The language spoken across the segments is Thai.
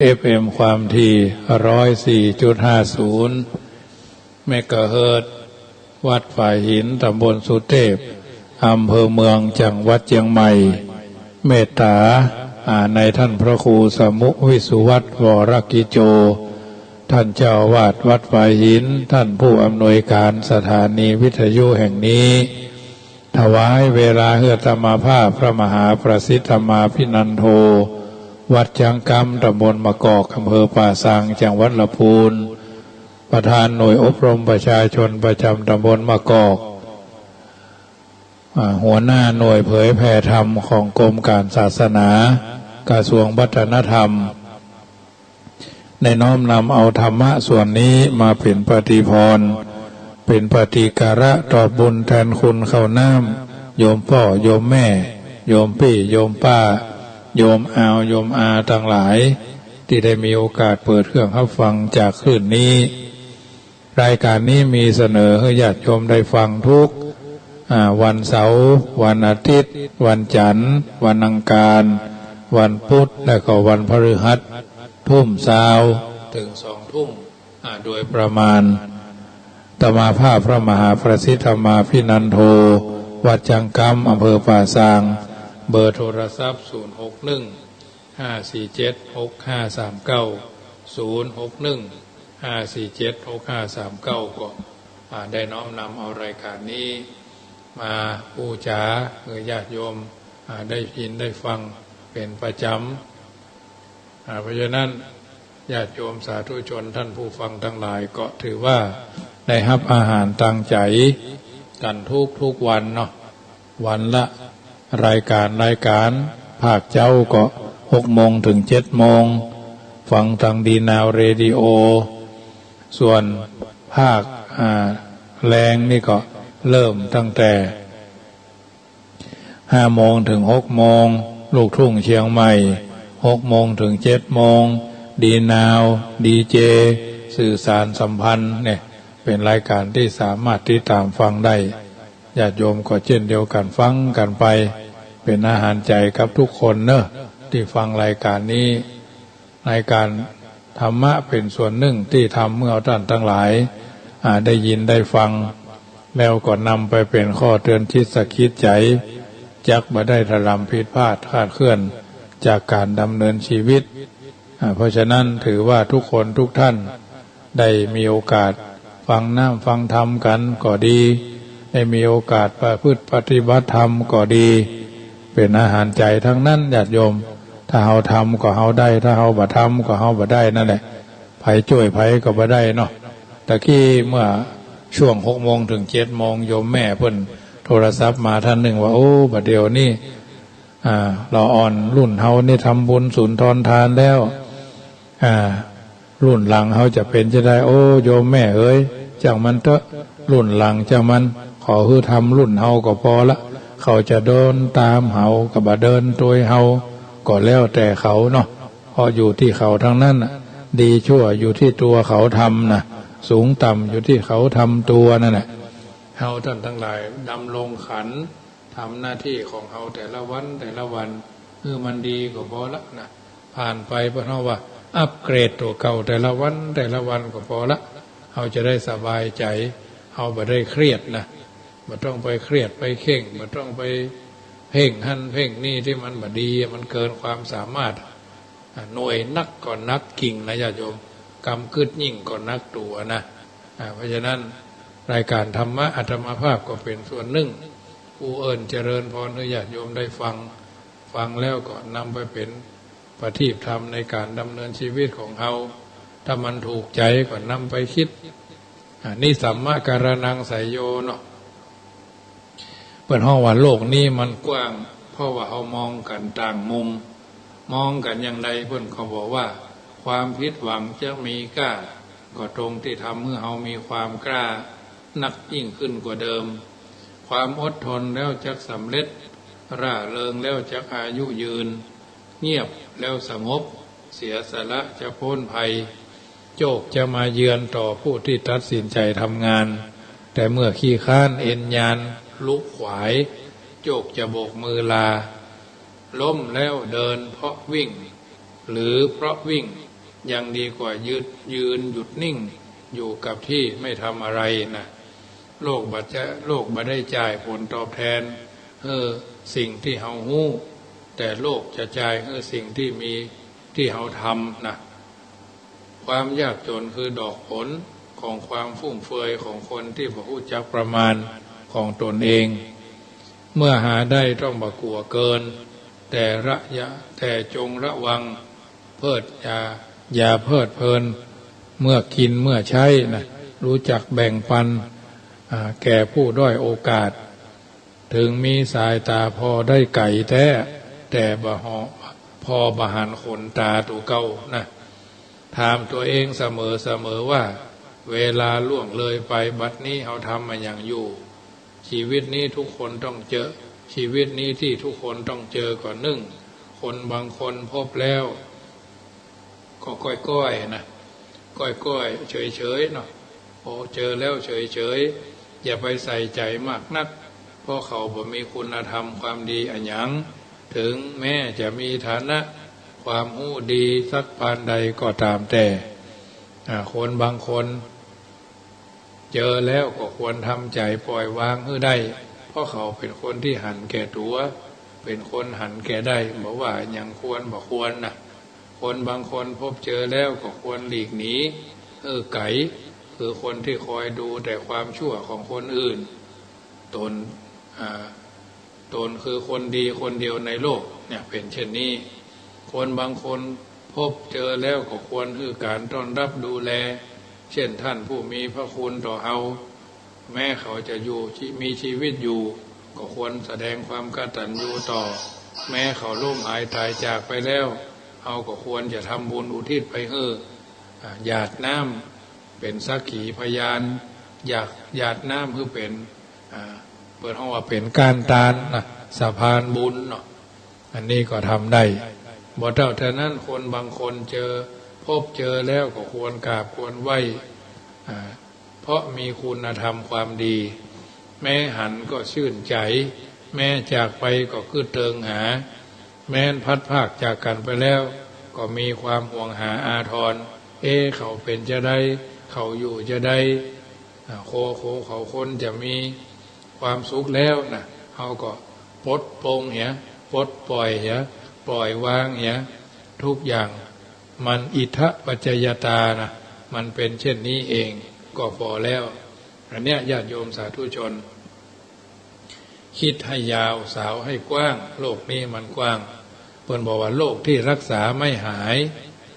FM ความถี่104.50 เมกะเฮิรตซ์วัดฝ่ายหินตำบลสุเทพอำเภอเมืองจังหวัดเชียงใหม่เมตตาในท่านพระครูสมุวิสุวัตรวรกิโจท่านเจ้าอาวาสวัดฝ่ายหินท่านผู้อำนวยการสถานีวิทยุแห่งนี้ถวายเวลาเฮือธรรมภาพพระมหาประสิทธมาภินันโทวัดจังกำตำบลมะกอกอำเภอป่าสังจังหวัดลำพูนประธานหน่วยอบรมประชาชนประจำตำบลมะกอกหัวหน้าหน่วยเผยแผ่ธรรมของกรมการศาสนากระทรวงวัฒนธรรมได้น้อมนำเอาธรรมะส่วนนี้มาเป็นปฏิพรเป็นปฏิการะตอบบุญแทนคุณข้าวน้ำโยมพ่อโยมแม่โยมพี่โยมป้าโยมอาวโยมอาทั้งหลายที่ได้มีโอกาสเปิดเครื่องรับฟังจากคลื่นนี้รายการนี้มีเสนอให้ญาติโยมได้ฟังทุกวันเสาร์วันอาทิตย์วันจันทร์วันอังคารวันพุธและก็วันพฤหัสทุ่มเช้าถึง2 ทุ่มโดยประมาณตมาภาพพระมหาประสิทธมาภินันโทวัดจังกำอำเภอป่าซางเบอร์โทรศัพท์061-547-6539 061-547-6539ก็ได้น้อมนำเอารายการนี้มาบูชาญาติโยมได้ยินได้ฟังเป็นประจำเพราะฉะนั้นญาติโยมสาธุชนท่านผู้ฟังทั้งหลายก็ถือว่าได้รับอาหารตั้งใจกันทุกวันเนาะวันละรายการภาคเจ้าก็6 โมงถึง7 โมงฟังทางดีนาวเรดิโอส่วนภาคแรงนี่ก็เริ่มตั้งแต่5 โมงถึง6 โมงลูกทุ่งเชียงใหม่6 โมงถึง7 โมงดีนาวดีเจสื่อสารสัมพันธ์เนี่ยเป็นรายการที่สามารถติดตามฟังได้ญาติโยมก็เช่นเดียวกันฟังกันไปเป็นอาหารใจกับทุกคนเนอะที่ฟังรายการนี้รายการธรรมะเป็นส่วนหนึ่งที่ทำเมื่อท่านทั้งหลายได้ยินได้ฟังแล้วก็นำไปเป็นข้อเตือนจิตสะกิดใจจักบ่ได้ทะลำผิดพลาดคลาดเคลื่อนจากการดำเนินชีวิตเพราะฉะนั้นถือว่าทุกคนทุกท่านได้มีโอกาสฟังฟังธรรมกันก็ดีได้มีโอกาสประพฤติปฏิบัติธรรมก็ดีเป็นอาหารใจทั้งนั้นญาติโยมถ้าเฮาทำก็เฮาได้ถ้าเฮาบ่ทำก็เฮาบ่ได้นั่นแหละไผช่วยไผก็บ่ได้เนาะตะกี้เมื่อช่วง6 โมงถึง7 โมงโยมแม่เพิ่นโทรศัพท์มาท่านหนึ่งว่าโอ้บัดเดี๋ยวนี้เราอ่อนรุ่นเฮานี่ทำบุญสุนทรทานแล้วรุ่นหลังเฮาจะเป็นจะได้โอ้โยมแม่เอ้ยจังมันเถอะรุ่นหลังจังมันขอคือทำรุ่นเฮาก็พอละเขาจะเดินตามเฮาก็บ่เดินโดยเฮาก็แล้วแต่เขาเนาะเพราะอยู่ที่เขาทั้งนั้นดีชั่วอยู่ที่ตัวเขาทำนะสูงต่ำอยู่ที่เขาทำตัวนั่นแหละเฮาท่านทั้งหลายดำรงขันทำหน้าที่ของเฮาแต่ละวันมันดีก็พอละนะผ่านไปเพราะเฮาว่าอัปเกรดตัวเก่าแต่ละวันก็พอละเฮาจะได้สบายใจเฮาบ่ได้เครียดนะบ่ต้องไปเครียดไปเข่งบ่ต้องไปเพ่งหั่นเพ่งนี่ที่มันบ่ดีมันเกินความสามารถหน่วยนักก็นักกิ่งนะญาติโยมกำกึดยิ่งก็นักตัวนะเพราะฉะนั้นรายการธรรมะอาตมาภาพก็เป็นส่วนหนึ่งผู้เอิญเจริญพรให้ญาติโยมได้ฟังแล้วก็นำไปเป็นปฏิบัติธรรมในการดำเนินชีวิตของเราถ้ามันถูกใจก็นำไปคิดนี่สัมมาการนังไสยโยเนาะเปิดห้องว่าโลกนี้มันกว้างเพราะว่าเอามองกันต่างมุมมองกันอย่างไรเพื่อนเขาบอกว่าความผิดหวังจะมีกล้าก็ตรงที่ทำเมื่อเรามีความกล้านักยิ่งขึ้นกว่าเดิมความอดทนแล้วจะสำเร็จร่าเริงแล้วจะอายุยืนเงียบแล้วสงบเสียสละจะพ้นภัยโชคจะมาเยือนต่อผู้ที่ตัดสินใจทำงานแต่เมื่อขี้ค้านเอ็นยานลุกขวายโชคจะโบกมือลาล้มแล้วเดินเพราะวิ่ง หรือเพราะวิ่ง ยังดีกว่ายืนหยุดนิ่งอยู่กับที่ไม่ทำอะไรนะโลกบัดได้จ่ายผลตอบแทนสิ่งที่เฮาฮู้แต่โลกจะจ่ายสิ่งที่มีที่เฮาทำนะความยากจนคือดอกผลของความฟุ่มเฟือยของคนที่บ่รู้จักประมาณของตนเองเมื่อหาได้ต้องบ่กลัวเกินแต่จงระวังอย่าเพลิดเพลินเมื่อกินเมื่อใช้นะรู้จักแบ่งปันแก่ผู้ด้อยโอกาสถึงมีสายตาพอได้ไก่แต่บ่พอบหันขนตาตัวเก่านะถามตัวเองเสมอว่าเวลาล่วงเลยไปบัดนี้เฮาทำมาอย่างอยู่ชีวิตนี้ทุกคนต้องเจอชีวิตนี้ที่ทุกคนต้องเจอก่อนคนบางคนพบแล้วก็ก้อยๆนะก้อยๆเฉยๆเนาะโอ้เจอแล้วเฉยๆอย่าไปใส่ใจมากนักเพราะเขาบ่มีคุณธรรมความดีอันหยังถึงแม้จะมีฐานะความรู้ดีสักปานใดก็ตามแต่คนบางคนเจอแล้วก็ควรทำใจปล่อยวางให้ได้เพราะเขาเป็นคนที่หันแก่ตัวเป็นคนหันแก่ได้บอกว่าอย่างควรบ่ควรนะคนบางคนพบเจอแล้วก็ควรหลีกหนีไก่คือคนที่คอยดูแต่ความชั่วของคนอื่นตนคือคนดีคนเดียวในโลกเนี่ยเป็นเช่นนี้คนบางคนพบเจอแล้วก็ควรคือการต้อนรับดูแลเช่นท่านผู้มีพระคุณต่อเฮาแม้เขาจะมีชีวิตอยู่ก็ควรแสดงความกตัญญูต่อแม้เขาล่มหายตายจากไปแล้วเฮาก็ควรจะทำบุญอุทิศไปหยาดน้ำเป็นสักขีพยานหยาดน้ำคือเป็นเปิดห้องว่าเป็นการตานนะสะพานบุญเนาะอันนี้ก็ทำได้บ่เท่านั้นคนบางคนพบเจอแล้วก็ควรกราบควรไหว้เพราะมีคุณธรรมความดีแม้หันก็ชื่นใจแม้จากไปก็คือเติงหาแม้พัดภาคจากกันไปแล้วก็มีความห่วงหาอาทรเขาเป็นจะได้เขาอยู่จะได้เขาคนจะมีความสุขแล้วนะเขาก็ปลดปลงปลดปล่อยปล่อยวางทุกอย่างมันอิทธปัจจยตานะมันเป็นเช่นนี้เองก็พอแล้วอันเนี้ยญาติโยมสาธุชนคิดให้ยาวสาวให้กว้างโลกนี้มันกว้างเพิ่นบอกว่าโรคที่รักษาไม่หาย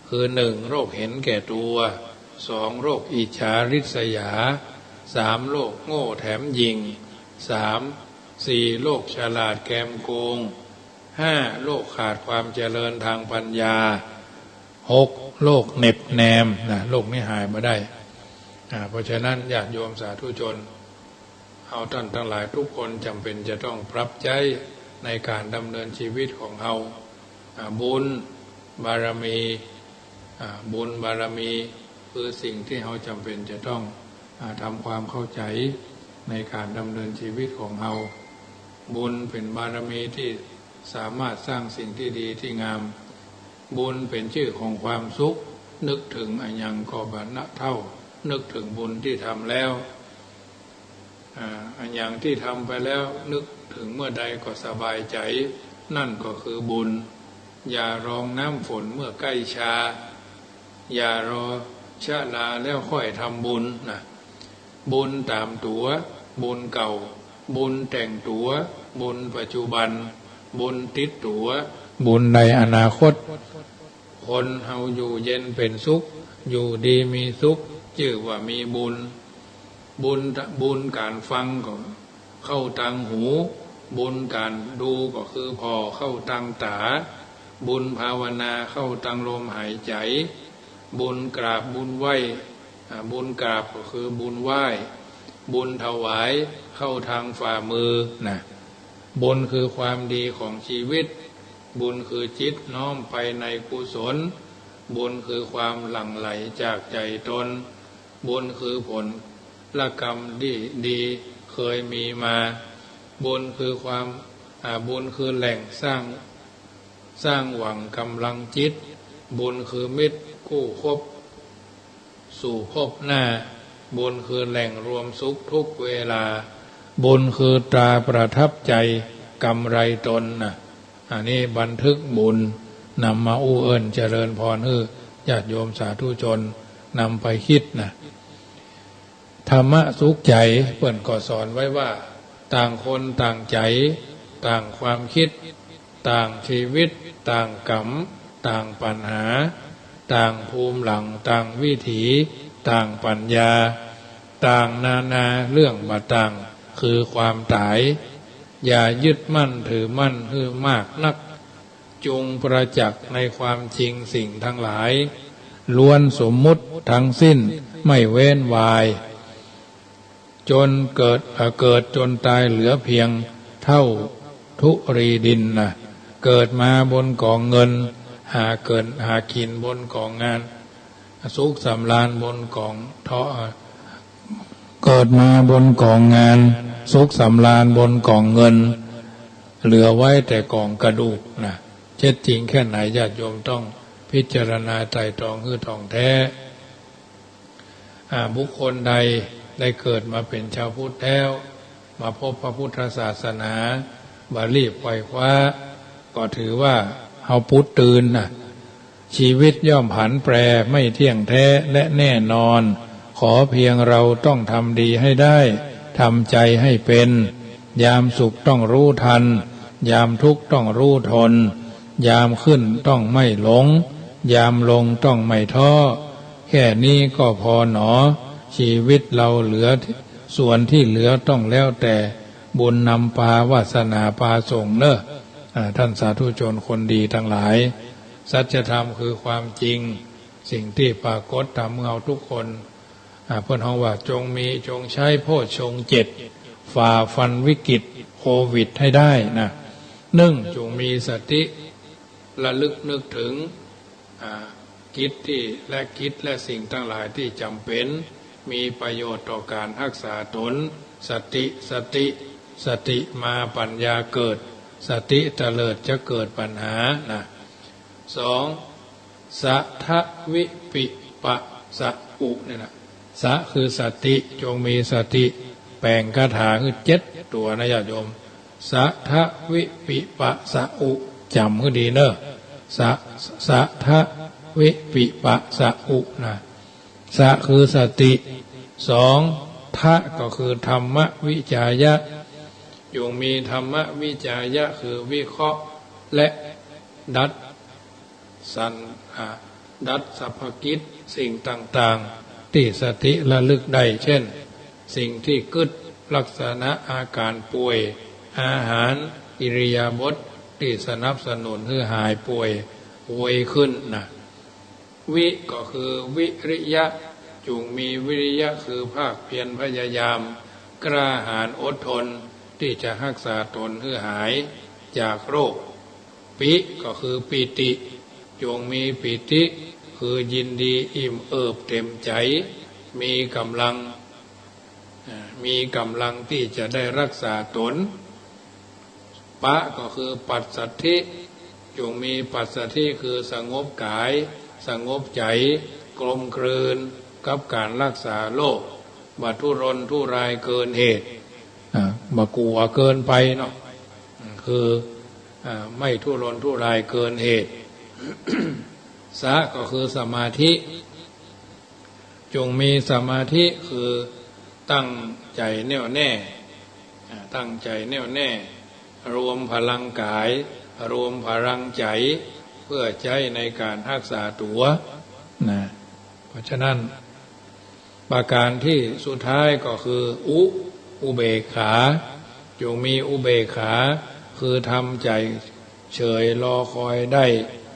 คือ1โรคเห็นแก่ตัว2โรคอิจฉาริษยา3โรคโง่แถมยิง4โรคฉลาดแกมโกง5โรคขาดความเจริญทางปัญญา6โรคเหน็บแนมนะโรคนี้หายมาได้เพราะฉะนั้นญาติโยมสาธุชนเอาท่านทั้งหลายทุกคนจำเป็นจะต้องปรับใจในการดำเนินชีวิตของเราบุญบารมีบุญบารมีคือสิ่งที่เราจำเป็นจะต้องทำความเข้าใจในการดำเนินชีวิตของเราบุญเป็นบารมีที่สามารถสร้างสิ่งที่ดีที่งามบุญเป็นชื่อของความสุขนึกถึงอันยังก็บรรณะเท่านึกถึงบุญที่ทำแล้วอันอย่างที่ทำไปแล้วนึกถึงเมื่อใดก็สบายใจนั่นก็คือบุญอย่ารองน้ำฝนเมื่อใกล้ชาอย่ารอชะลาแล้วค่อยทำบุญนะบุญตามตัวบุญเก่าบุญแต่งตัวบุญปัจจุบันบุญติดตัวบุญในอนาคตคนเฮาอยู่เย็นเป็นสุขอยู่ดีมีสุขชื่อว่ามีบุญบุญการฟังก็เข้าทางหูบุญการดูก็คือพอเข้าทางตาบุญภาวนาเข้าทางลมหายใจบุญกราบบุญไหว้บุญกราบก็คือบุญไหว้บุญถวายเข้าทางฝ่ามือนะบุญคือความดีของชีวิตบุญคือจิตน้อมไปในกุศลบุญคือความหลั่งไหลจากใจตนบุญคือผลละกรรมดีเคยมีมาบุญคือบุญคือแหล่งสร้างหวังกำลังจิต บุญคือมิตรคู่คบสู่พบหน้าบุญคือแหล่งรวมสุขทุกเวลาบุญคือตราประทับใจกำไรตนนะอันนี้บันทึกบุญนำมาอู้เอิญเจริญพรให้ญาติโยมสาธุชนนำไปคิดนะธรรมะสุขใจเพิ่นก็สอนไว้ว่าต่างคนต่างใจต่างความคิดต่างชีวิตต่างกรรมต่างปัญหาต่างภูมิหลังต่างวิถีต่างปัญญาต่างนาเรื่องบาต่างคือความตายอย่ายึดมั่นถือมั่นให้มากนักจงประจักษ์ในความจริงสิ่งทั้งหลายล้วนสมมุติทั้งสิ้นไม่เว้นวายจนเกิดจนตายเหลือเพียงเท่าทุรีดินนะเกิดมาบนกองเงินหากินบนกองงานสุขสำราญบนกองเกิดมาบนกองงานสุขสำราญบนกองเงินเหลือไว้แต่กองกระดูกนะเท็จจริงแค่ไหนญาติโยมต้องพิจารณาไตร่ตรองคือทองแท้บุคคลใดได้เกิดมาเป็นชาวพุทธแล้วมาพบพระพุทธศาสนาบารีบไขว่คว้าก็ถือว่าเฮาพุทธตื่นนะชีวิตย่อมผันแปรไม่เที่ยงแท้และแน่นอนขอเพียงเราต้องทำดีให้ได้ทำใจให้เป็นยามสุขต้องรู้ทันยามทุกข์ต้องรู้ทนยามขึ้นต้องไม่หลงยามลงต้องไม่ท้อแค่นี้ก็พอหนอชีวิตเราเหลือส่วนที่เหลือต้องแล้วแต่บุญนำพาวาสนาพาส่งเนอะท่านสาธุชนคนดีทั้งหลายสัจธรรมคือความจริงสิ่งที่ปรากฏตามเราทุกคนเพื่อนห้องว่าจงใช้โพชฌงค์7ฝ่าฟันวิกฤตโควิดให้ได้นะจงมีสติระลึกนึกถึงกิจและสิ่งทั้งหลายที่จำเป็นมีประโยชน์ต่อการรักษาตนสติมาปัญญาเกิดสติเตลิดจะเกิดปัญหานะ2สัทธวิปิปะสะอุเนี่ยนะสะคือสติจงมีสติแปลงคาถาคือ7ตัวนะญาติโยมสัทธวิปิปะสะอุจำให้ดีเนอะสัทธวิปิปะสะอุนะสะคือสติ2ทะก็คือธรรมวิจายะจงมีธรรมวิจายะคือวิเคราะห์และดัดสรรพกิจสิ่งต่างๆที่สติระลึกได้เช่นสิ่งที่กึศลักษณะอาการป่วยอาหารอิริยาบถที่สนับสนุนให้หายป่วยขึ้นนะวิก็คือวิริยะจงมีวิริยะคือภาคเพียรพยายามกล้าหาญอดทนที่จะรักษาตนให้หายจากโรคปิก็คือปิติจงมีปิติคือยินดีอิ่มเอิบเต็มใจมีกำลังที่จะได้รักษาตนปะก็คือปัสสัทธิจงมีปัสสัทธิคือสงบกายสงบใจกลมกลืนกับการรักษาโรคบ่ทุรนทุรายเกินเหตุบ่กลัวเกินไปเนาะคือไม่ทุรนทุรายเกินเหตุ สะก็คือสมาธิจงมีสมาธิคือตั้งใจแน่วแน่รวมพลังกายรวมพลังใจเพื่อใช้ในการรักษาตัวนะเพราะฉะนั้นประการที่สุดท้ายก็คืออุเบกขาจงมีอุเบกขาคือทำใจเฉยรอคอยได้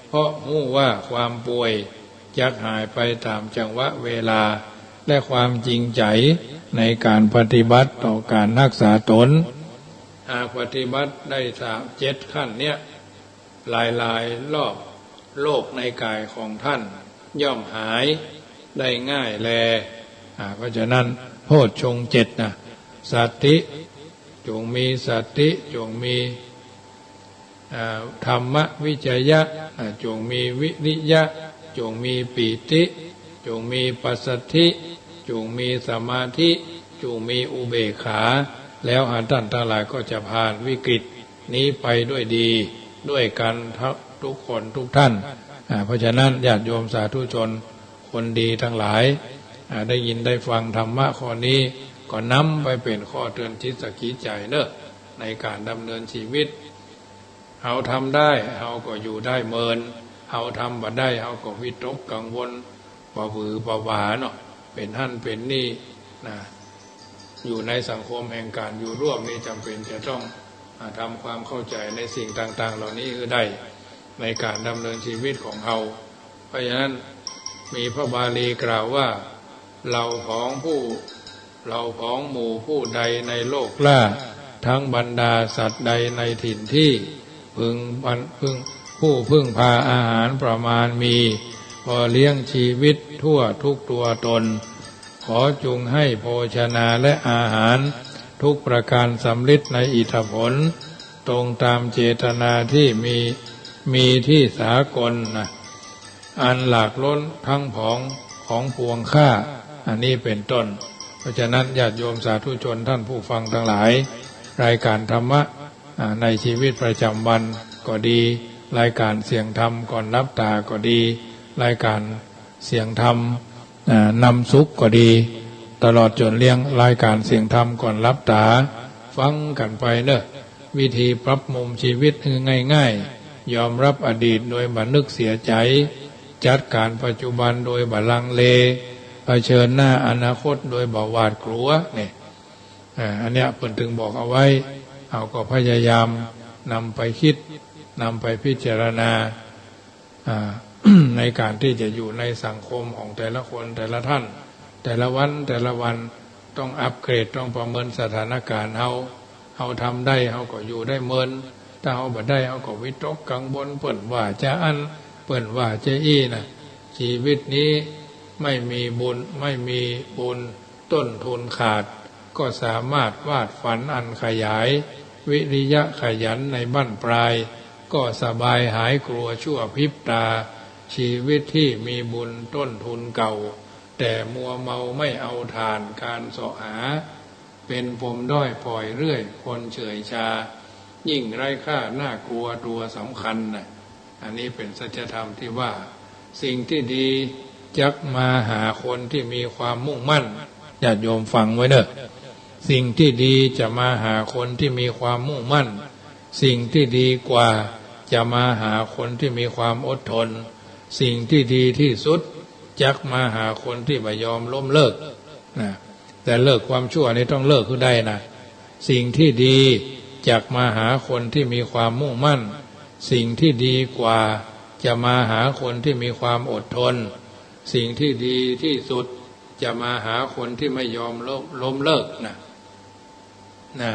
เพราะรู้ว่าความป่วยจะหายไปตามจังหวะเวลาและความจริงใจในการปฏิบัติต่อการรักษาตนหากปฏิบัติได้7ขั้นเนี้ยหลายรอบโรคในกายของท่านย่อมหายได้ง่ายแลเพราะฉะนั้นโพชฌงค์7นะสติจงมีสติจงมี ธรรมวิจยะจงมีวิริยะจงมีปีติจงมีปัสสัทธิจงมีสมาธิจงมีอุเบกขาแล้วท่านทั้งหลายก็จะผ่านวิกฤตนี้ไปด้วยดีด้วยกันทุกคนทุกท่านเพราะฉะนั้นญาติโยมสาธุชนคนดีทั้งหลายได้ยินได้ฟังธรรมะข้อนี้ก็นำไปเป็นข้อเตือนจิตสกิจใจเนอะในการดำเนินชีวิตเฮาทำได้เฮาก็อยู่ได้เมินเฮาทำบ่ได้เฮาก็วิตกกังวลบ่หวือบ่หวาเนาะเป็นหั่นเป็นนี่นะอยู่ในสังคมแห่งการอยู่ร่วมนี่จำเป็นจะต้องทำความเข้าใจในสิ่งต่างๆเหล่านี้คือได้ในการดำเนินชีวิตของเฮาเพราะฉะนั้นมีพระบาลีกล่าวว่าเราของหมู่ผู้ใดในโลกล่าทั้งบรรดาสัตว์ใดในถิ่นที่ผู้พึ่งพาอาหารประมาณมีพอเลี้ยงชีวิตทั่วทุกตัวตนขอจงให้โภชนาและอาหารทุกประการสำลิดในอิทธิผลตรงตามเจตนาที่มีที่สากลนะอันหลากล้นทั้งของปวงข้าอันนี้เป็นต้นเพราะฉะนั้นญาติโยมสาธุชนท่านผู้ฟังทั้งหลายรายการธรรมะในชีวิตประจำวันก็ดีรายการเสียงธรรมก่อนรับตาก็ดีรายการเสียงธรรมนำสุขก็ดีตลอดจนเลี้ยงรายการเสียงธรรมก่อนรับตาฟังกันไปเนอะวิธีปรับมุมชีวิตง่ายๆยอมรับอดีตโดยบ่นึกเสียใจจัดการปัจจุบันโดยบ่ลังเลเผชิญหน้าอนาคตโดยบ่หวาดกลัวเนี่ยอันเนี้ยเพิ่นถึงบอกเอาไว้เอาก็พยายามนำไปคิดนำไปพิจารณาในการที่จะอยู่ในสังคมของแต่ละคนแต่ละท่านแต่ละวันต้องอัปเกรดต้องประเมินสถานการณ์เฮาทำได้เฮาก็อยู่ได้เมินถ้าเฮาบ่ได้เฮาก็วิตกกังวลเปิ้นว่าจะอันเปิ้นว่าจะอี้นะชีวิตนี้ไม่มีบุญต้นทุนขาดก็สามารถวาดฝันอันขยายวิริยะขยันในบั้นปลายก็สบายหายกลัวชั่วพริบตาชีวิตที่มีบุญต้นทุนเก่าแต่มัวเมาไม่เอาทานการเสาะหาเป็นปมด้อยปล่อยเรื่อยคนเฉยชายิ่งไร้ค่าน่ากลัวตัวสำคัญนะอันนี้เป็นสัจธรรมที่ว่าสิ่งที่ดีจักมาหาคนที่มีความมุ่งมั่นญาติโยมฟังไว้เนอะสิ่งที่ดีจะมาหาคนที่มีความมุ่งมั่นสิ่งที่ดีกว่าจะมาหาคนที่มีความอดทนสิ่งที่ดีที่สุดจักมาหาคนที่ไม่ยอมล้มเลิกนะแต่เลิกความชั่วนี่ต้องเลิกขึ้นได้นะสิ่งที่ดีจักมาหาคนที่มีความมุ่งมั่นสิ่งที่ดีกว่าจะมาหาคนที่มีความอดทนสิ่งที่ดีที่สุดจะมาหาคนที่ไม่ยอมล้มเลิกนะ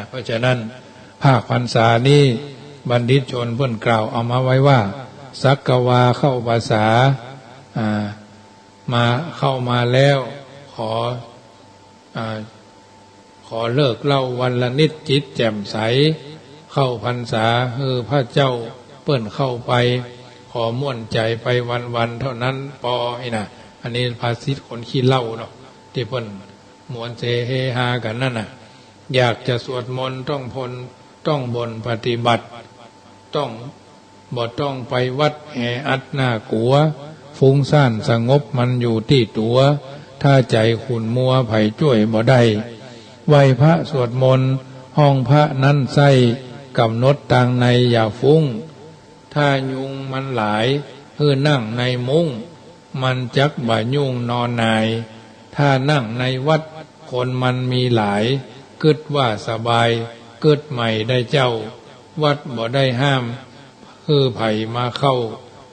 เพราะฉะนั้นภาคพรรษานี้บัณฑิตชนเพิ่นกล่าวเอามาไว้ว่าสักกวาเข้าภาษามาเข้ามาแล้วขอเลิกเล่าวันละนิดจิตแจ่มใสเข้าพรรษาพระเจ้าเปิ้นเข้าไปขอม่วนใจไปวันเท่านั้นปอไอ้น่ะอันนี้ภาษิตคนขี้เหล้าเนาะที่เปิ้นม่วนเซเฮฮากันนั่นน่ะอยากจะสวดมนต์ต้องบนปฏิบัติต้องไปวัดแออัดน่ากลัวฟุ้งซ่านสงบมันอยู่ที่ตัวถ้าใจขุ่นมัวไผ่ช่วยบ่ได้ไหวพระสวดมนต์ห้องพระนั้นใส่กำหนดทางในอย่าฟุ้งถ้ายุงมันหลายนั่งในมุ้งมันจักบ่ยุงนอนนายถ้านั่งในวัดคนมันมีหลายกึดว่าสบายกึดใหม่ได้เจ้าวัดบ่ได้ห้ามไผ่มาเข้า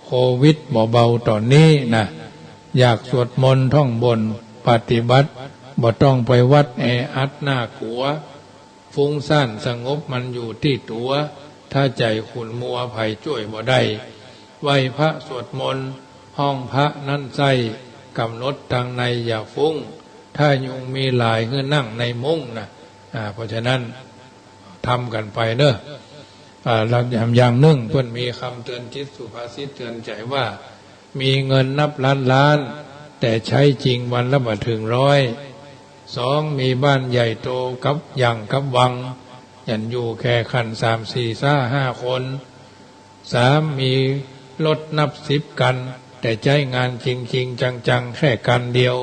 โควิดบ่เบาตอนนี้นะอยากสวดมนต์ท่องบนปฏิบัติบ่ต้องไปวัดแออัดน่ากลัวฟุ้งซ่านสงบมันอยู่ที่ตัวถ้าใจขุ่นมัวไผ่ช่วยบ่ได้ไหวพระสวดมนต์ห้องพระนั่นใส่กำหนดทางในอย่าฟุ้งถ้ายุงมีหลายนั่งในมุ้งนะเพราะฉะนั้นทำกันไปเนอะ เราอย่างหนึ่งเพื่อนมีคำเตือนจิตสุภาษิตเตือนใจว่ามีเงินนับล้านล้านแต่ใช้จริงวันละไม่ถึง100 2มีบ้านใหญ่โตกับอย่างกับวังยันอยู่แค่คัน3 4 5 คน3มีรถนับ10 กันแต่ใช้งานจริงจังแค่กันเดียว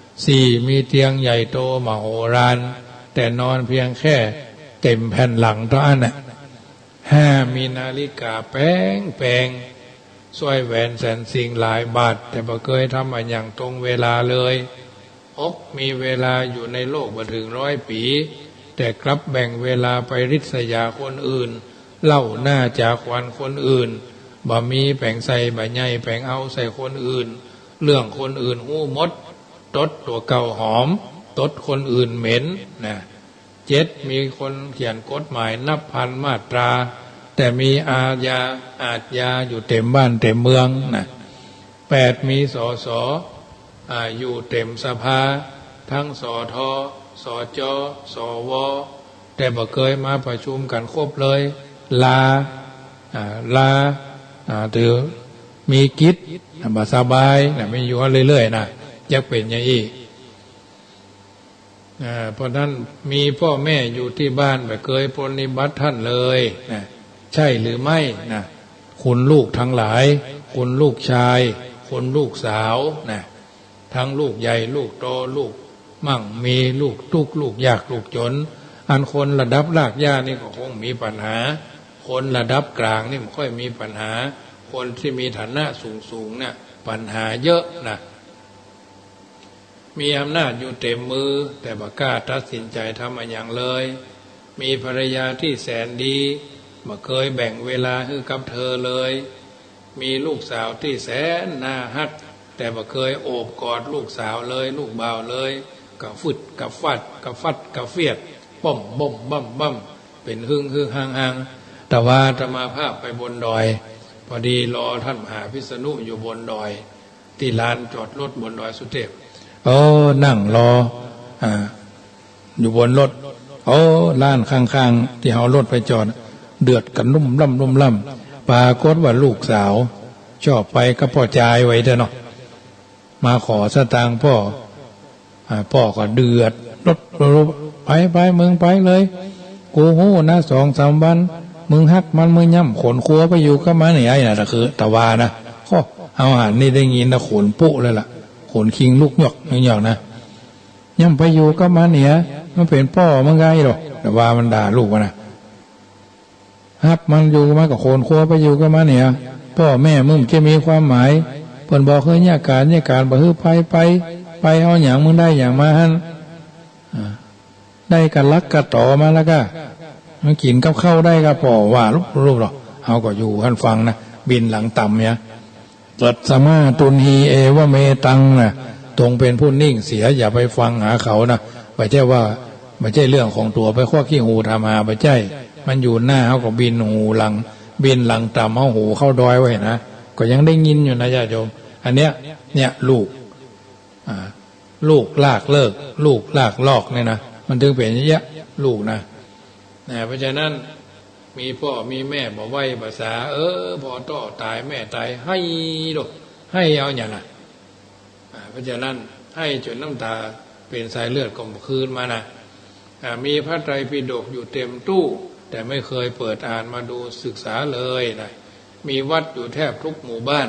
4มีเตียงใหญ่โตมโหฬารแต่นอนเพียงแค่เต็มแผ่นหลังเท่านั้นน่ะ5มีนาฬิกาแพงสร้อยแหวนแสนสิ่งหลายบาทแต่บ่เคยทำอย่างตรงเวลาเลย6มีเวลาอยู่ในโลกมาถึง100 ปีแต่กลับแบ่งเวลาไปริษยาคนอื่นเล่าหน้าจากวันคนอื่นบ่มีแบ่งใส่บ่ใหญ่แบ่งเอาใส่คนอื่นเรื่องคนอื่นหู้มดตดตัวเก่าหอมตดคนอื่นเหม็นนะ7มีคนเขียนกฎหมายนับพันมาตราแต่มีอาญาอยู่เต็มบ้านเต็มเมืองนะ8มีสสอยู่เต็มสภาทั้งสทสจสวแต่บ่เคยมาประชุมกันครบเลยลาถือมีกิจบ่สบายนะไม่อยู่เรื่อยๆนะอยากเป็นอย่างนี้เพราะนั้นมีพ่อแม่อยู่ที่บ้านไม่เคยปรนนิบัติท่านเลยนะใช่หรือไม่นะคุณลูกทั้งหลายคุณลูกชายคุณลูกสาวนะทั้งลูกใหญ่ลูกโตลูกมั่งมีลูกทุกข์ลูกยากลูกจนอันคนระดับรากหญ้านี่ก็คงมีปัญหาคนระดับกลางนี่ไม่ค่อยมีปัญหาคนที่มีฐานะสูงเนี่ยปัญหาเยอะนะมีอำนาจอยู่เต็มมือแต่บ่กล้าตัดสินใจทำอย่างเลยมีภรรยาที่แสนดีบ่เคยแบ่งเวลาให้กับเธอเลยมีลูกสาวที่แสนน่าฮักแต่บ่เคยโอบกอดลูกสาวเลยลูกบ่าวเลยกับฟึดกับฟัดกับเฟียดบ่มบ่มเป็นหึ่งห่างแต่ว่าจะมาภาพไปบนดอยพอดีรอท่านมหาพิษณุอยู่บนดอยที่ลานจอดรถบนดอยสุเทพนั่งรออยู่บนรถล้านข้างๆที่เอารถไปจอดเดือดกันลุ่มล่ำปรากฏว่าลูกสาวชอบไปกับพ่อจายไว้เถอะเนาะมาขอสตางค์พ่อก็เดือดรถไปมึงไปเลยกูโหนะ2-3 วันมึงฮักมันมึงย่ำขนครัวไปอยู่กับมันนี่ไอ้น่ะแต่คือตะวานะเอาอาหารนี่ได้ยินนะขนปุ๊เลยล่ะขนคิงลูกหยอกนะย่ำไปอยู่กับมันเนี่ยมันเป็นพ่อมึงไงหรอกแต่ว่ามันด่าลูกมันนะฮักมันอยู่มากับคนครัวไปอยู่กับมันเนี่ยพ่อแม่มึงจะมีความหมายเพิ่นบอกเคยเนี่ยการบ่ฮื้อไปเอาอย่างมึงได้อย่างมาหั่นได้กันลักกันต่อมาแล้วก็มันกินกับข้าวได้ก็พอว่ารูปหรอกเอาก็อยู่ท่านฟังนะบินหลังต่ำเนี่ยตัดสมาตุนฮีเอวะเมตังนะตรงเป็นผู้นิ่งเสียอย่าไปฟังหาเขานะไม่ใช่ว่าไม่ใช่เรื่องของตัวไปคว้าขี้หูทำมาไม่ใช่มันอยู่หน้าเขาก็บินหูหลังบินหลังต่ำเอาหูเข้าดอยไว้นะก็ยังได้ยินอยู่นะญาติโยมอันเนี้ยลูกลากเลิกลูกลากลอกเนี่ยนะมันถึงเป็นอย่างเงี้ยลูกนะเพราะฉะนั้นมีพ่อมีแม่บอกไว้ภาษาพ่อต่อตายแม่ตายให้ดอกให้เอาอย่างน่ะเพราะฉะนั้นให้จนน้ำตาเป็นสายเลือดกลมคืนมานะมีพระไตรปิฎกอยู่เต็มตู้แต่ไม่เคยเปิดอ่านมาดูศึกษาเลยนะมีวัดอยู่แทบทุกหมู่บ้าน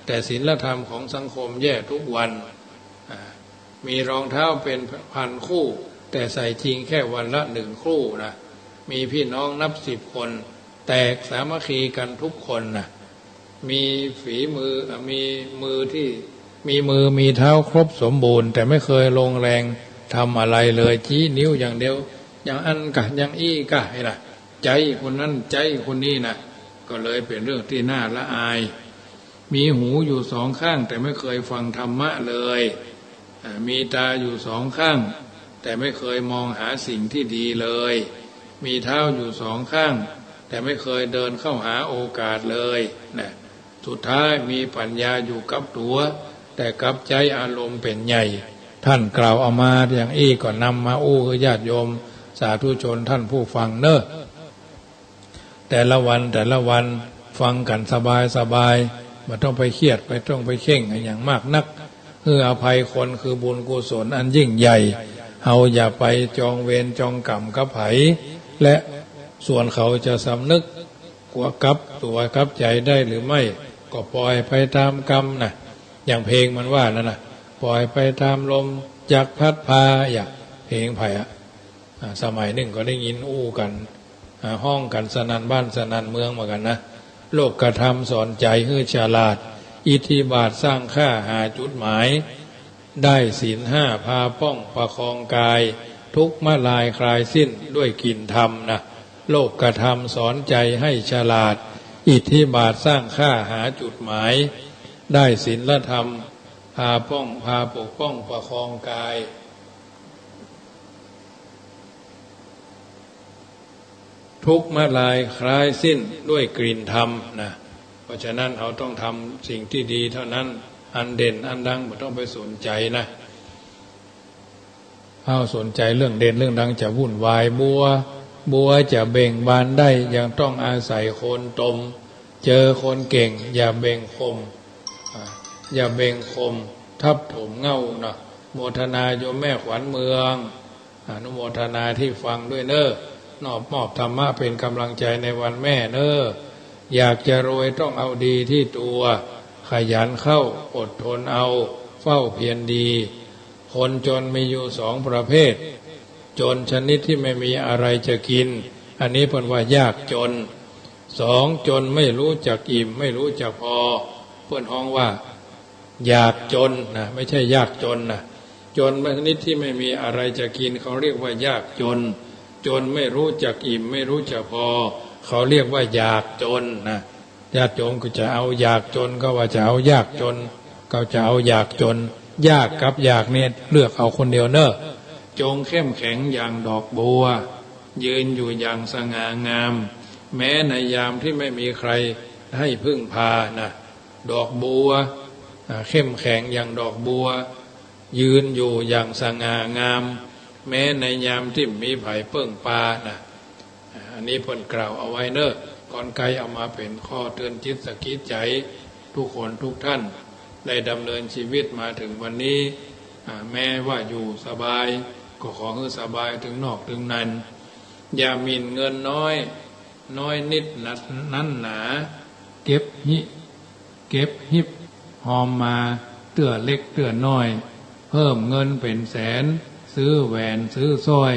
แต่ศีลธรรมของสังคมแย่ทุกวันมีรองเท้าเป็นพันคู่แต่ใส่จริงแค่วันละ1 คู่นะมีพี่น้องนับ10 คนแตกสามัคคีกันทุกคนนะมีฝีมือมีมือมีเท้าครบสมบูรณ์แต่ไม่เคยลงแรงทำอะไรเลยชี้นิ้วอย่างเดียวอย่างอันกะอย่างอี้กะไอ้ล่ะใจคนนั้นใจคนนี้นะก็เลยเป็นเรื่องที่น่าละอายมีหูอยู่2 ข้างแต่ไม่เคยฟังธรรมะเลยมีตาอยู่2 ข้างแต่ไม่เคยมองหาสิ่งที่ดีเลยมีเท้าอยู่2 ข้างแต่ไม่เคยเดินเข้าหาโอกาสเลยนะสุดท้ายมีปัญญาอยู่กับตัวแต่กับใจอารมณ์เป็นใหญ่ท่านกล่าวเอามาอย่างอี้ก่อนนำมาญาติโยมสาธุชนท่านผู้ฟังเนอะ แต่ละวันฟังกันสบายไม่ต้องไปเครียดไม่ต้องไปเข่งอย่างมากนักอภัยคนคือบุญกุศลอันยิ่งใหญ่เฮาอย่าไปจองเวรจองกรรมกับไผและส่วนเขาจะสำนึกกลัวกับตัวกับใจได้หรือไม่ก็ปล่อยไปตามกรรมนะอย่างเพลงมันว่านั่นนะปล่อยไปตามลมจากพัดพาอย่างเพลงไผ่สมัยหนึ่งก็ได้ยินอู้กันห้องกันสนันบ้านสนันเมืองเหมือนกันนะโลกกระทำสอนใจให้ฉลาดอิทธิบาทสร้างค่าหาจุดหมายได้ศีลห้าพาป้องประคองกายทุกข์มาลายคลายสิ้นด้วยกลิ่นธรรมนะโลกกระทำสอนใจให้ฉลาดอิทธิบาทสร้างค่าหาจุดหมายได้ศีลธรรมพาปกป้องประคองกายทุกข์มาลายคลายสิ้นด้วยกลิ่นธรรมนะเพราะฉะนั้นเราต้องทำสิ่งที่ดีเท่านั้นอันเด่นอันดังไม่ต้องไปสนใจนะเอาสนใจเรื่องเด่นเรื่องดังจะวุ่นวายบัวจะเบ่งบานได้ยังต้องอาศัยโคนตมเจอคนเก่งอย่าเบ่งคมทับถมเง่านะโมทนาโยมแม่ขวัญเมืองอนุโมทนาที่ฟังด้วยเนอนอบมอบธรรมะเป็นกำลังใจในวันแม่เนออยากจะรวยต้องเอาดีที่ตัวขยันเข้าอดทนเอาเฝ้าเพียรดีคนจนมีอยู่สองประเภทจนชนิดที่ไม่มีอะไรจะกินอันนี้เพิ่นว่ายากจนสองจนไม่รู้จักอิ่มไม่รู้จักพอเพิ่นฮ้องว่าอยากจนนะไม่ใช่ยากจนนะจนชนิดที่ไม่มีอะไรจะกินเขาเรียกว่ายากจนไม่รู้จักอิ่มไม่รู้จักพอเขาเรียกว่าอยากจนนะญาติโยมก็จะเอาอยากจนก็ว่าจะเอายากจนก็จะเอาอยากจนยากกับอยากเนี่ยเลือกเอาคนเดียวเนอะจงเข้มแข็งอย่างดอกบัวยืนอยู่อย่างสง่างามแม้ในยามที่ไม่มีใครให้พึ่งพานะดอกบัวเข้มแข็งอย่างดอกบัวยืนอยู่อย่างสง่างามแม้ในยามที่มีไผ่เปิ้งปานะอันนี้เพิ่นกล่าวเอาไว้เนอะก่อนไกลเอามาเป็นข้อเตือนจิตสะกิดใจทุกคนทุกท่านได้ดำเนินชีวิตมาถึงวันนี้แม้ว่าอยู่สบายก็ขอให้สบายถึงนอกถึงในอย่าหมิ่นเงินน้อยนิดนั้นหนาเก็บหิบหอมมาเตื้อเล็กเตื้อน้อยเพิ่มเงินเป็นแสนซื้อแหวนซื้อสร้อย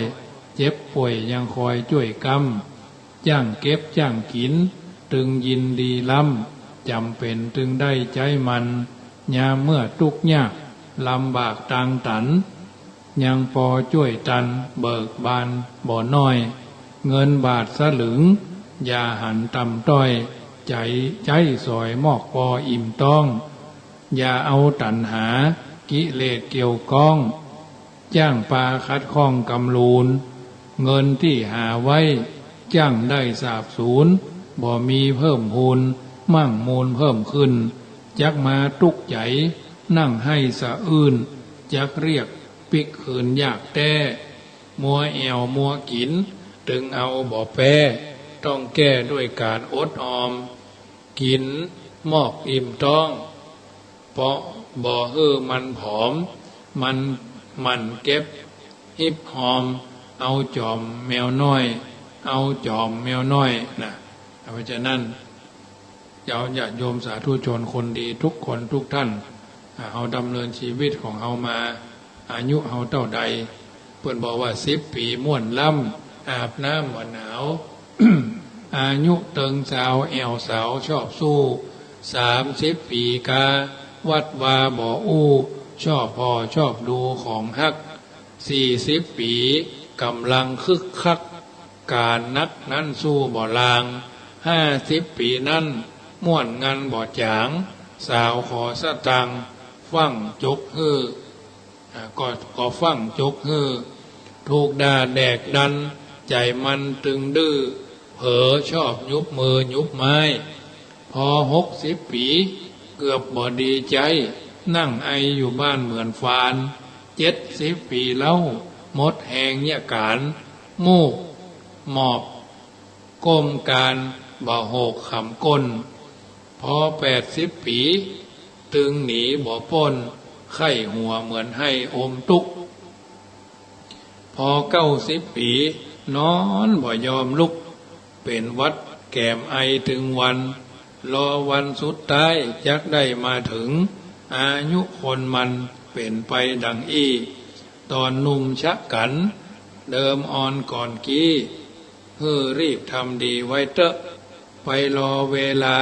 เจ็บป่วยยังคอยช่วยกำจ้างเก็บจ้างกินตึงยินดีล้ำจำเป็นตึงได้ใจมันยามเมื่อทุกข์ยากลำบากตังตันยังพอช่วยตันเบิกบานบ่อน้อยเงินบาทสลึงอย่าหันต่ำต้อยใจสอยมอกพออิ่มต้องอย่าเอาตัณหากิเลสเกี่ยวก้องจ้างปลาคัดข้องกำลูนเงินที่หาไว้จ้างได้สาบสูญบ่มีเพิ่มพูนมั่งมูลเพิ่มขึ้นจักมาตุกใจนั่งให้สะอื้นจักเรียกปิกขืนยากแต้มัวแอวมัวกินตึงเอาบ่แป้ต้องแก้ด้วยการอดออมกินมอกอิ่มต้องเพราะบ่มันผอมมันเก็บหิบหอมเอาจอมแมวน้อยนะเพราะฉะนั้นญาติโยมสาธุชนคนดีทุกคนทุกท่านเอาดำเนินชีวิตของเอามาอายุเอาเท่าใดเพื่อนบอกว่า10 ปีม่วนล่ำอาบน้ำหนาว อายุเติงสาวแอวสาวชอบสู้30 ปีกาวัดวาบ่ออู้ชอบพอชอบดูของฮัก40 ปีกำลังคึกคักการนักนั้นสู้บ่ลาง50 ปีนั้นม่วนงันบ่จางสาวขอสตังฟังจกก็ฟังจกถูกด่าแดกดันใจมันตึงดื้อเผลอชอบยุบมือยุบไม้พอ60 ปีเกือบบ่ดีใจนั่งไออยู่บ้านเหมือนฟาน70 ปีแล้วหมดแหงเนี่ยการมูกหมอบ ก้มการบ่โหกขำก้นพอ80 ปีตึงหนีบ่พ้นไข้หัวเหมือนให้อมตุกพอ90 ปีนอนบ่ยอมลุกเป็นวัดแก้มไอถึงวันรอวันสุดท้ายจักได้มาถึงอายุคนมันเป็นไปดังอี้ตอนหนุ่มชะกันเดิมอ่อนก่อนกี้รีบทำดีไว้เตอะไปรอเวลา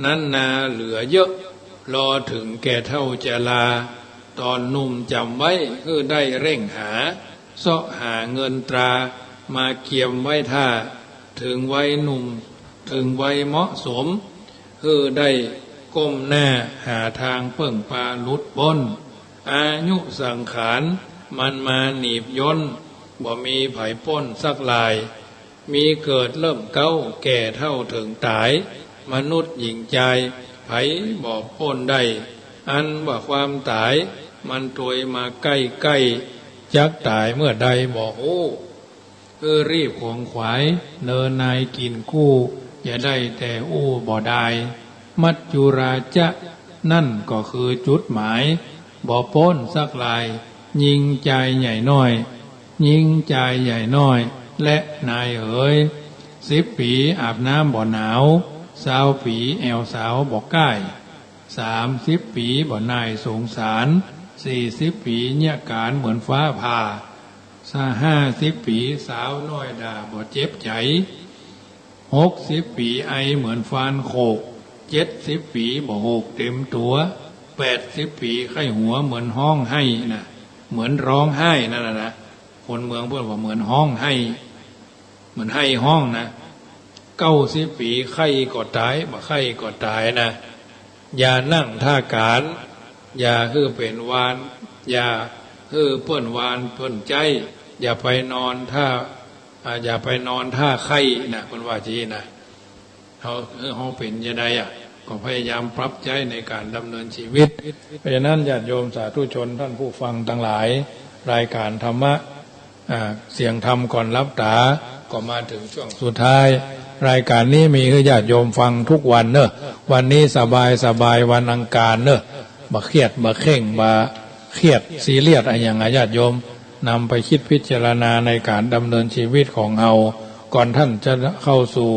นั้นนาเหลือเยอะรอถึงแก่เท่าจะลาตอนหนุ่มจำไว้ได้เร่งหาเสาะหาเงินตรามาเกียมไว้ท่าถึงไว้หนุ่มถึงไว้เหมาะสมได้ก้มหน้าหาทางเพิ่งปาลุดพ้นอายุสังขารมันมาหนีบย่นบ่มีไผป้นสักลายมีเกิดเริ่มเก้าแก่เท่าถึงตายมนุษย์หญิงใจไผบ่พ้นได้อันว่าความตายมันตวยมาใกล้จักตายเมื่อใดบ่ฮู้รีบขวงขวายเนินนายกินกู้อย่าได้แต่อู้บ่ได้มัจจุราจะนั่นก็คือจุดหมายบ่พ้นสักลายยิงใจใหญ่น้อยยิงใจใหญ่น้อยและนายเอ๋ย10 ปีอาบน้ำบ่หนาว20 ปีแอวสาวบ่ใกล้30 ปีบ่นายสงสาร40 ปีเนี่ยการเหมือนฟ้าผ่า50 ปีสาวน้อยด่าบ่เจ็บใจ60 ปีไอเหมือนฟานโขก70 ปีบ่โหกเต็มตัว80 ปีไข้หัวเหมือนห้องให้นะเหมือนร้องไห้นั่นนะคนเมืองเพื่อนว่าเหมือนห้องให้เหมือนให้ห้องนะ90 ปีไข้ก็ตายบ่ไข้ก็ตายนะอย่านั่งท่าการอย่าเป็นวานอย่าเพื่อนวานเพื่อนใจอย่าไปนอนท่าอย่าไปนอนท่าไข้นะคนว่าจีนะเขาเป็นยังไงก็พยายามปรับใจในการดำเนินชีวิตเพราะฉะนั้นญาติโยมสาธุชนท่านผู้ฟังทั้งหลายรายการธรรมะเสียงธรรมก่อนรับตาก็มาถึงช่วงสุดท้ายรายการนี้มีญาติโยมฟังทุกวันเนอะวันนี้สบายวันอังคารเนอะบ่เครียดบ่เข่งบ่เครียดซีเรียสอะไรอย่างญาติโยมนำไปคิดพิจารณาในการดำเนินชีวิตของเราก่อนท่านจะเข้าสู่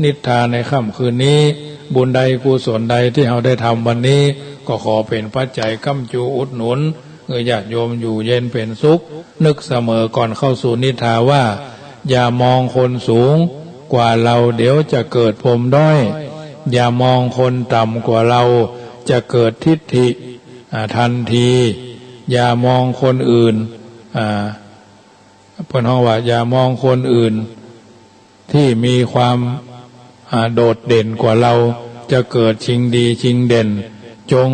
นิทานในค่ำคืนนี้บุญใดกุศลใดที่เราได้ทำวันนี้ก็ขอเป็นปัจจัยค้ำจูอุดหนุนญาติโยมอยู่เย็นเป็นสุขนึกเสมอก่อนเข้าสู่นิทานว่าอย่ามองคนสูงกว่าเราเดี๋ยวจะเกิดพรหมด้อยอย่ามองคนต่ำกว่าเราจะเกิดทิฏฐิทันทีอย่ามองคนอื่นเพิ่นว่าอย่ามองคนอื่นที่มีความโดดเด่นกว่าเราจะเกิดชิงดีชิงเด่นจง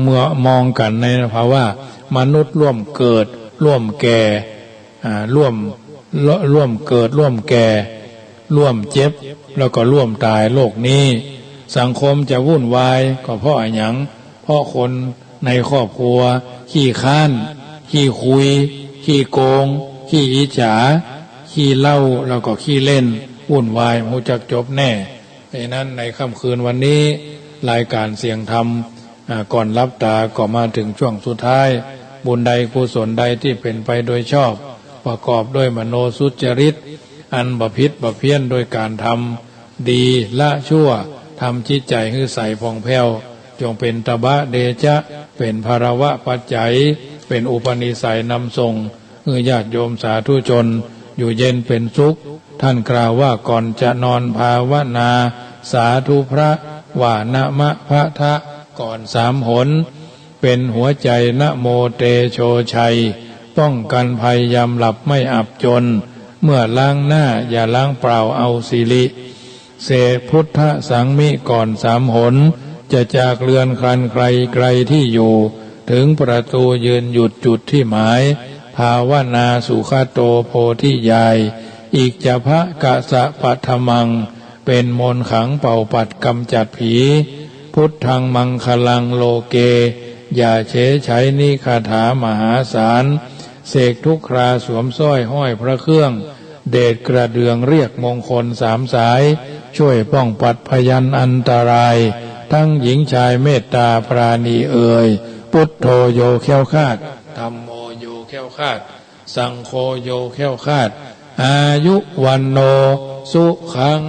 เมื่อมองกันในภาวะมนุษย์ร่วมเกิดร่วมแก่ร่วมเกิดร่วมแก่ร่วมเจ็บแล้วก็ร่วมตายโลกนี้สังคมจะวุ่นวายก็เพราะอะไรหยังเพราะคนในครอบครัวขี้ค้านขี้คุยขี้โกงขี้อิจฉาขี้เล่าแล้วก็ขี้เล่นวุ่นวายหูจักจบแน่เพราะนั้นในค่ำคืนวันนี้รายการเสียงธรรมก่อนรับตาก็มาถึงช่วงสุดท้ายบุญใดกุศลใดที่เป็นไปโดยชอบประกอบด้วยมโนสุจริตอันบพิษบเพี้ยนโดยการทำดีละชั่วทำจิตใจให้ใสผ่องแผ้วจงเป็นตบะเดชะเป็นภารวะปัจจัยเป็นอุปนิสัยนำส่งญาติโยมสาธุชนอยู่เย็นเป็นสุขท่านกล่าวว่าก่อนจะนอนภาวนาสาธุพระว่านะมะพะทะก่อน3 หนเป็นหัวใจนะโมเตโชชัยป้องกันภัยยามหลับไม่อับจนเมื่อล้างหน้าอย่าล้างเปล่าเอาสิริเสกพุทธสังมิก่อน3 หนจะจากเรือนครันไกลที่อยู่ถึงประตูยืนหยุดจุดที่หมายภาวนาสุขโตโพธิยายอีกจะพระกะสะปัทมังเป็นมนต์ขังเป่าปัดกำจัดผีพุทธังมังคลังโลเกอย่าเฉยใช้นิคาถามหาศาลเสกทุกคราสวมสร้อยห้อยพระเครื่อง เดชกระเดืองเรียกมงคลสามสายช่วยป้องปัดพยันอันตรายทั้งหญิงชายเมตตาปราณีเอ่ยพุทโธโยแค้วคลาดธัมโมโยแค้วคลาดสังโฆโยแค้วคลาดอายุวันโนสุขัง